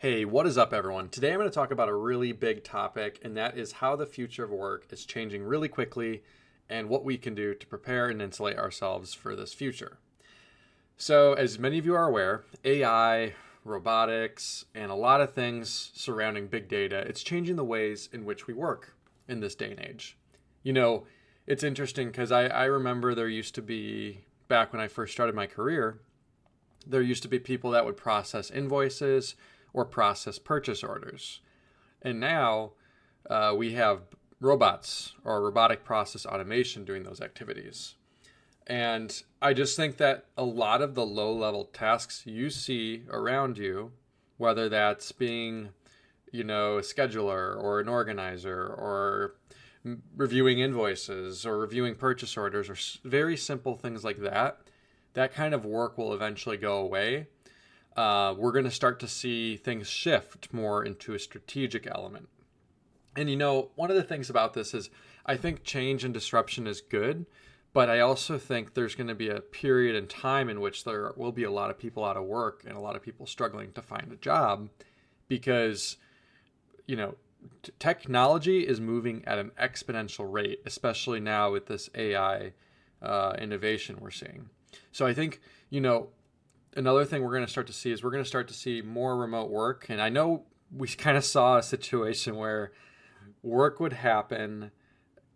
Hey, what is up, everyone? Today I'm going to talk about a really big topic, and that is how the future of work is changing really quickly and what we can do to prepare and insulate ourselves for this future. So, as many of you are aware, AI, robotics, and a lot of things surrounding big data, it's changing the ways in which we work in this day and age. It's interesting because I remember there used to be, back when I first started my career, there used to be people that would process invoices or process purchase orders. And now we have robots or robotic process automation doing those activities. And I just think that a lot of the low-level tasks you see around you, whether that's being, a scheduler or an organizer or reviewing invoices or reviewing purchase orders or very simple things like that, that kind of work will eventually go away. We're going to start to see things shift more into a strategic element. And one of the things about this is I think change and disruption is good, but I also think there's going to be a period in time in which there will be a lot of people out of work and a lot of people struggling to find a job because, technology is moving at an exponential rate, especially now with this AI innovation we're seeing. So I think, another thing we're going to start to see is we're going to start to see more remote work. And I know we kind of saw a situation where work would happen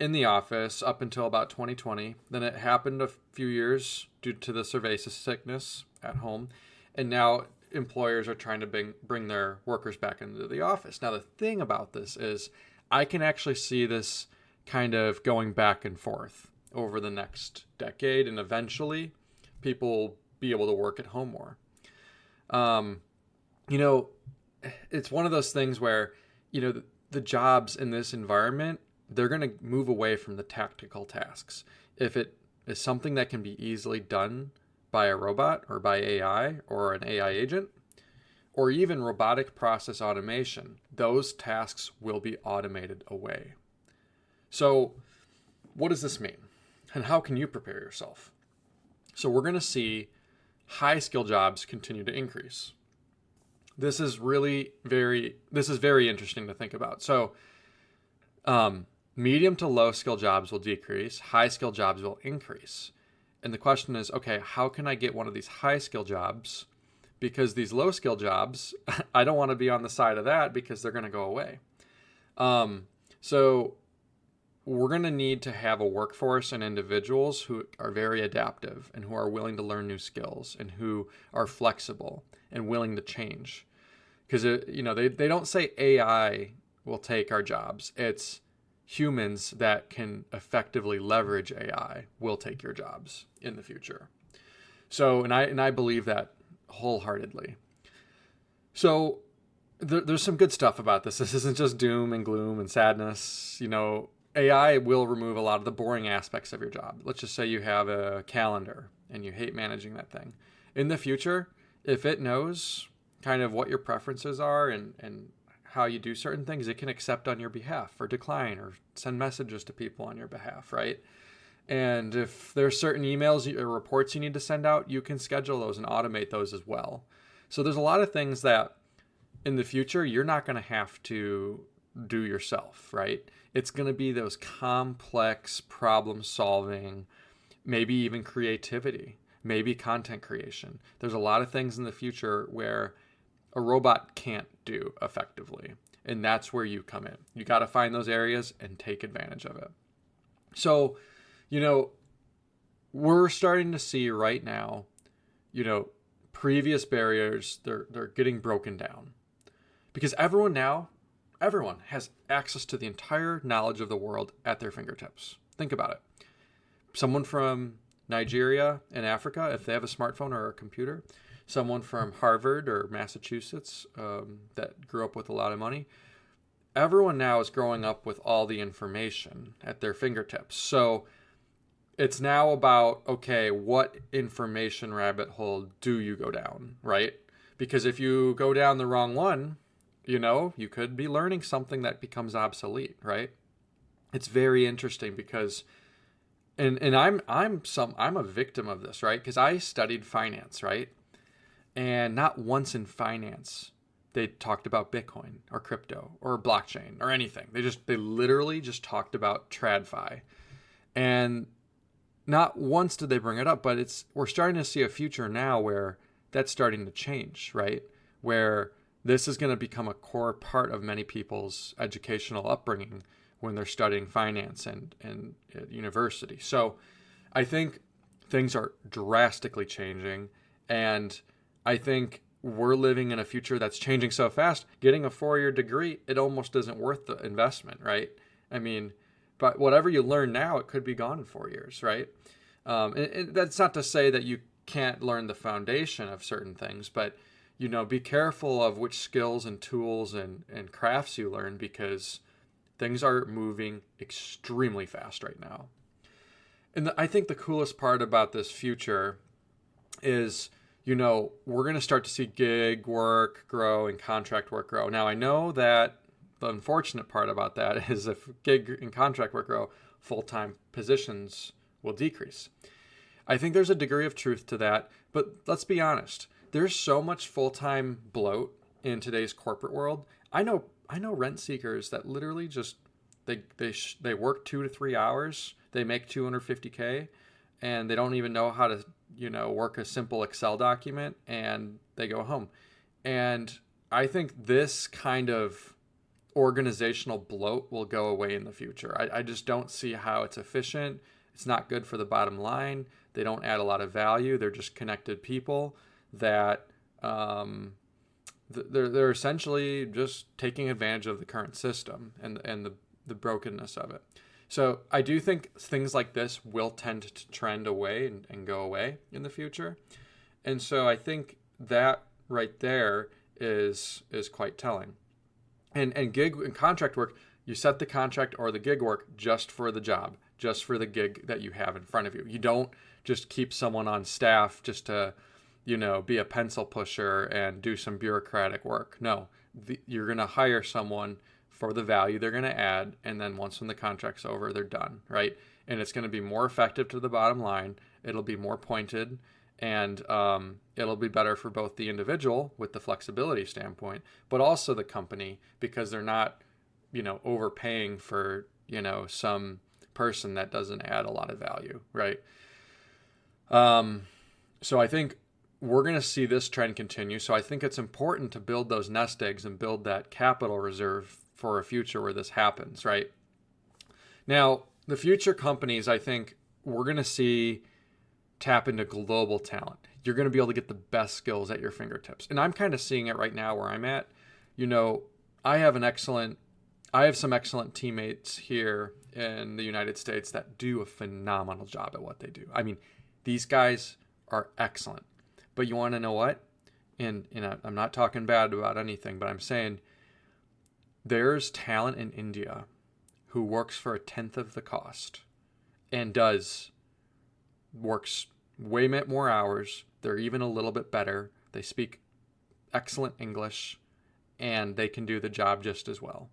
in the office up until about 2020. Then it happened a few years due to the cerveza sickness at home. And now employers are trying to bring their workers back into the office. Now, the thing about this is I can actually see this kind of going back and forth over the next decade. And eventually people be able to work at home more. It's one of those things where, the jobs in this environment, they're going to move away from the tactical tasks. If it is something that can be easily done by a robot or by AI or an AI agent, or even robotic process automation, those tasks will be automated away. So what does this mean? And how can you prepare yourself? So we're going to see high skill jobs continue to increase. This is very interesting to think about. So medium to low skill jobs will decrease, high skill jobs will increase. And the question is, okay, how can I get one of these high skill jobs? Because these low skill jobs, I don't want to be on the side of that because they're going to go away. So we're going to need to have a workforce and individuals who are very adaptive and who are willing to learn new skills and who are flexible and willing to change. Because, they don't say AI will take our jobs. It's humans that can effectively leverage AI will take your jobs in the future. So, and I believe that wholeheartedly. So there's some good stuff about this. This isn't just doom and gloom and sadness. AI will remove a lot of the boring aspects of your job. Let's just say you have a calendar and you hate managing that thing. In the future, if it knows kind of what your preferences are and how you do certain things, it can accept on your behalf or decline or send messages to people on your behalf, right? And if there's certain emails or reports you need to send out, you can schedule those and automate those as well. So there's a lot of things that in the future, you're not going to have to do yourself, right? It's going to be those complex problem solving, maybe even creativity, maybe content creation. There's a lot of things in the future where a robot can't do effectively. And that's where you come in. You got to find those areas and take advantage of it. So, we're starting to see right now, previous barriers, they're getting broken down. Because everyone has access to the entire knowledge of the world at their fingertips. Think about it. Someone from Nigeria and Africa, if they have a smartphone or a computer, someone from Harvard or Massachusetts that grew up with a lot of money, everyone now is growing up with all the information at their fingertips. So it's now about, okay, what information rabbit hole do you go down, right? Because if you go down the wrong one, you could be learning something that becomes obsolete, right? It's very interesting because, and I'm a victim of this, right? Because I studied finance, right? And not once in finance they talked about Bitcoin or crypto or blockchain or anything. They literally just talked about TradFi. And not once did they bring it up, but we're starting to see a future now where that's starting to change, right? Where this is going to become a core part of many people's educational upbringing when they're studying finance and at university. So I think things are drastically changing, and I think we're living in a future that's changing so fast. Getting a 4-year degree, it almost isn't worth the investment, right? I mean, but whatever you learn now, it could be gone in 4 years, right? And that's not to say that you can't learn the foundation of certain things, but be careful of which skills and tools and crafts you learn, because things are moving extremely fast right now. And I think the coolest part about this future is, we're going to start to see gig work grow and contract work grow. Now, I know that the unfortunate part about that is if gig and contract work grow, full-time positions will decrease. I think there's a degree of truth to that, but let's be honest. There's so much full-time bloat in today's corporate world. I know rent seekers that literally just they work 2 to 3 hours, they make $250K, and they don't even know how to work a simple Excel document, and they go home. And I think this kind of organizational bloat will go away in the future. I just don't see how it's efficient. It's not good for the bottom line. They don't add a lot of value. They're just connected people that they're essentially just taking advantage of the current system and the brokenness of it. So I do think things like this will tend to trend away and go away in the future. And so I think that right there is quite telling. And gig and contract work, you set the contract or the gig work just for the job, just for the gig that you have in front of you. You don't just keep someone on staff just to, be a pencil pusher and do some bureaucratic work. No, you're going to hire someone for the value they're going to add, and then once when the contract's over, they're done, right? And it's going to be more effective to the bottom line. It'll be more pointed, and it'll be better for both the individual with the flexibility standpoint, but also the company, because they're not, overpaying for, some person that doesn't add a lot of value, right? So I think we're going to see this trend continue. So I think it's important to build those nest eggs and build that capital reserve for a future where this happens, right? Now, the future companies, I think we're going to see tap into global talent. You're going to be able to get the best skills at your fingertips. And I'm kind of seeing it right now where I'm at. I have some excellent teammates here in the United States that do a phenomenal job at what they do. I mean, these guys are excellent. But you want to know what? And I'm not talking bad about anything, but I'm saying there's talent in India who works for 1/10 of the cost and works way more hours. They're even a little bit better. They speak excellent English, and they can do the job just as well.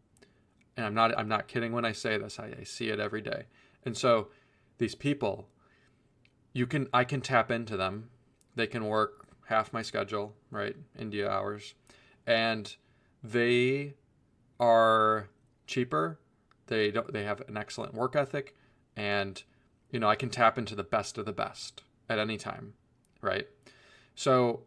And I'm not kidding when I say this. I see it every day. And so these people, I can tap into them. They can work half my schedule, right? India hours. And they are cheaper. They have an excellent work ethic, and I can tap into the best of the best at any time, right? So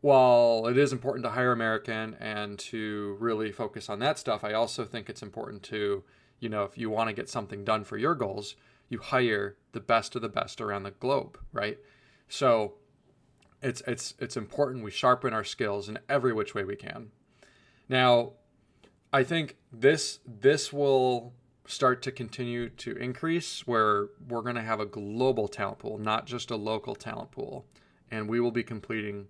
while it is important to hire American and to really focus on that stuff, I also think it's important to, if you want to get something done for your goals, you hire the best of the best around the globe, right? So it's important we sharpen our skills in every which way we can. Now, I think this will start to continue to increase, where we're going to have a global talent pool, not just a local talent pool, and we will be competing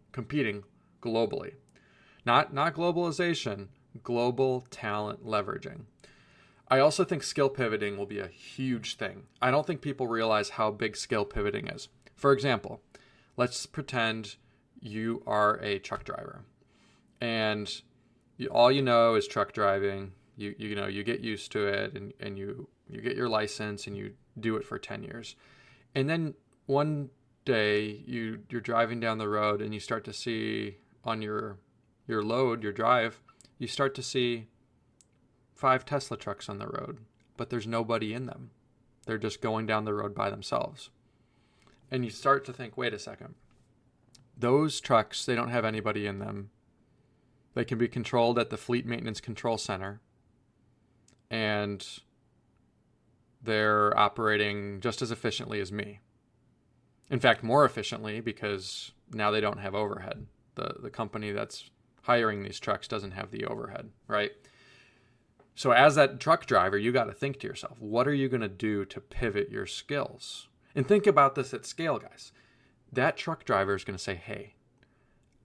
globally. Not globalization, global talent leveraging. I also think skill pivoting will be a huge thing. I don't think people realize how big skill pivoting is. For example, let's pretend you are a truck driver, and all you know is truck driving. You get used to it, and you get your license, and you do it for 10 years. And then one day you're driving down the road, and you start to see on your your load, your drive, you start to see 5 Tesla trucks on the road, but there's nobody in them. They're just going down the road by themselves. And you start to think, wait a second. Those trucks, they don't have anybody in them. They can be controlled at the Fleet Maintenance Control Center. And they're operating just as efficiently as me. In fact, more efficiently, because now they don't have overhead. The company that's hiring these trucks doesn't have the overhead, right? So as that truck driver, you got to think to yourself, what are you going to do to pivot your skills? And think about this at scale, guys. That truck driver is going to say, hey,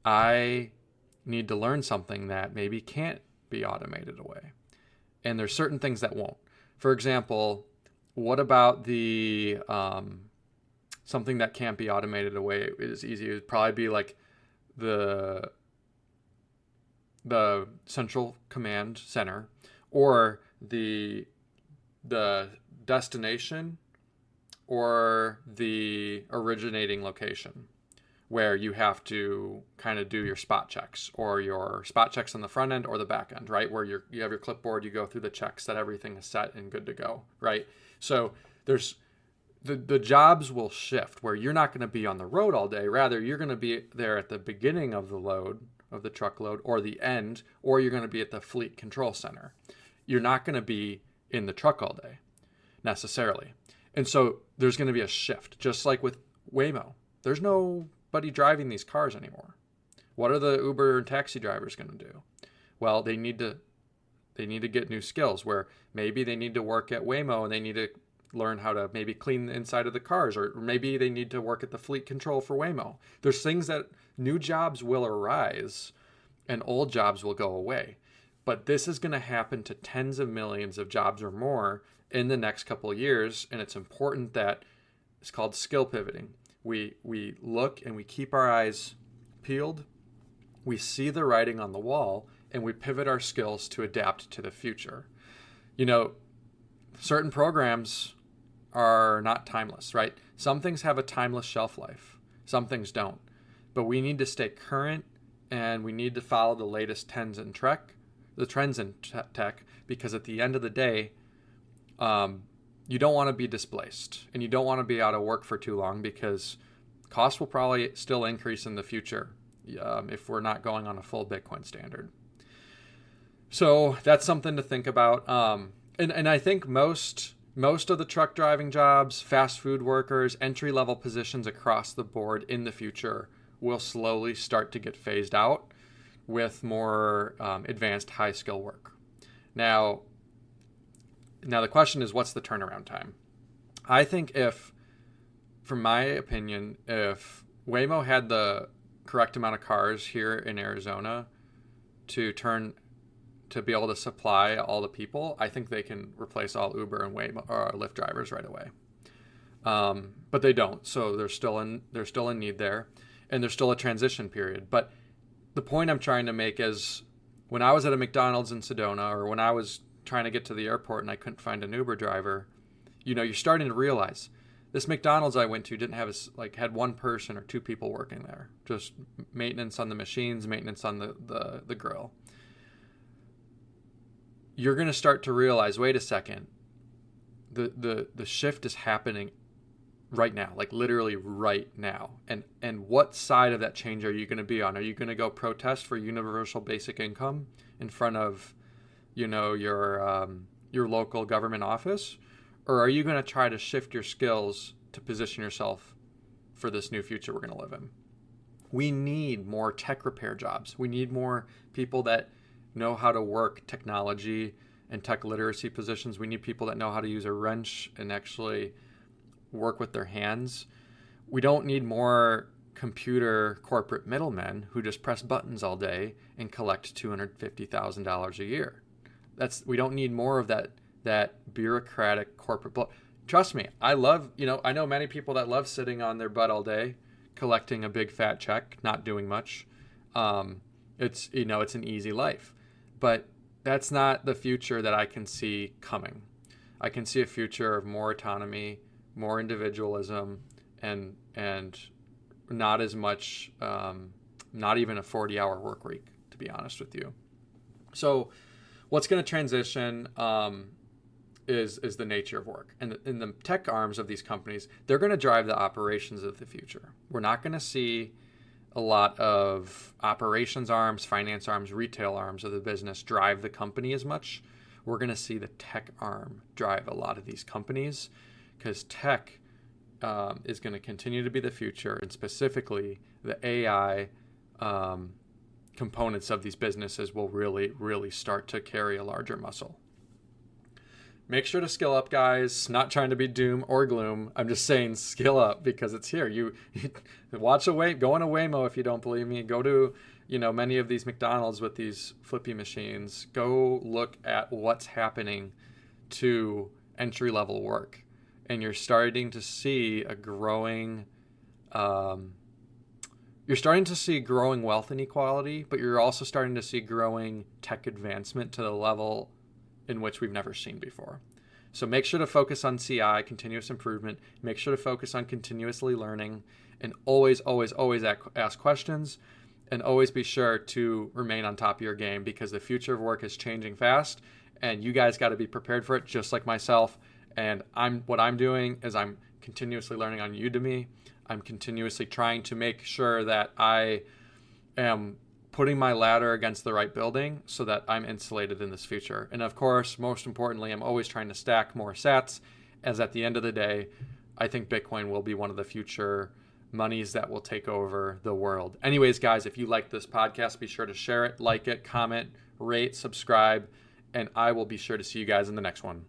I need to learn something that maybe can't be automated away. And there's certain things that won't. For example, what about the something that can't be automated away is easy? It would probably be like the central command center, or the destination, or the originating location, where you have to kind of do your spot checks, or your spot checks on the front end or the back end, right? Where you have your clipboard, you go through the checks that everything is set and good to go, right? So there's the jobs will shift where you're not going to be on the road all day. Rather, you're going to be there at the beginning of the load, of the truckload, or the end, or you're going to be at the fleet control center. You're not going to be in the truck all day necessarily. And so there's going to be a shift, just like with Waymo. There's nobody driving these cars anymore. What are the Uber and taxi drivers going to do? Well, they need to get new skills, where maybe they need to work at Waymo and they need to learn how to maybe clean the inside of the cars, or maybe they need to work at the fleet control for Waymo. There's things that new jobs will arise and old jobs will go away. But this is going to happen to tens of millions of jobs or more in the next couple of years. And it's important that it's called skill pivoting. We look and we keep our eyes peeled. We see the writing on the wall and we pivot our skills to adapt to the future. You know, certain programs are not timeless, right? Some things have a timeless shelf life. Some things don't. But we need to stay current, and we need to follow the latest trends in tech, because at the end of the day, you don't want to be displaced, and you don't want to be out of work for too long, because costs will probably still increase in the future if we're not going on a full Bitcoin standard. So that's something to think about. And I think most of the truck driving jobs, fast food workers, entry-level positions across the board in the future will slowly start to get phased out with more advanced high-skill work. Now the question is, what's the turnaround time? I think from my opinion, if Waymo had the correct amount of cars here in Arizona to be able to supply all the people, I think they can replace all Uber and Waymo or Lyft drivers right away. But they don't, so there's still a need there, and there's still a transition period. But the point I'm trying to make is, when I was at a McDonald's in Sedona, or when I was trying to get to the airport and I couldn't find an Uber driver, you're starting to realize this McDonald's I went to didn't have had one person or two people working there, just maintenance on the machines, maintenance on the grill. You're going to start to realize, wait a second, the shift is happening right now, like literally right now. And what side of that change are you going to be on? Are you going to go protest for universal basic income in front of, your local government office? Or are you going to try to shift your skills to position yourself for this new future we're going to live in? We need more tech repair jobs. We need more people that know how to work technology and tech literacy positions. We need people that know how to use a wrench and actually work with their hands. We don't need more computer corporate middlemen who just press buttons all day and collect $250,000 a year. We don't need more of that bureaucratic corporate Trust me, I know many people that love sitting on their butt all day, collecting a big fat check, not doing much. It's an easy life. But that's not the future that I can see coming. I can see a future of more autonomy, more individualism, and not as much, not even a 40-hour work week, to be honest with you. So what's going to transition is the nature of work. And in the tech arms of these companies, they're going to drive the operations of the future. We're not going to see a lot of operations arms, finance arms, retail arms of the business drive the company as much. We're going to see the tech arm drive a lot of these companies, because tech is going to continue to be the future, and specifically the AI components of these businesses will really, really start to carry a larger muscle. Make sure to skill up, guys. Not trying to be doom or gloom. I'm just saying skill up because it's here. You go on a Waymo if you don't believe me. Go to, many of these McDonald's with these flippy machines. Go look at what's happening to entry-level work. And you're starting to see growing wealth inequality, but you're also starting to see growing tech advancement to the level in which we've never seen before. So make sure to focus on CI, continuous improvement. Make sure to focus on continuously learning, and always, always, always ask questions, and always be sure to remain on top of your game, because the future of work is changing fast, and you guys got to be prepared for it, just like myself. And what I'm doing is I'm continuously learning on Udemy. I'm continuously trying to make sure that I am putting my ladder against the right building so that I'm insulated in this future. And of course, most importantly, I'm always trying to stack more sats, as at the end of the day, I think Bitcoin will be one of the future monies that will take over the world. Anyways, guys, if you like this podcast, be sure to share it, like it, comment, rate, subscribe, and I will be sure to see you guys in the next one.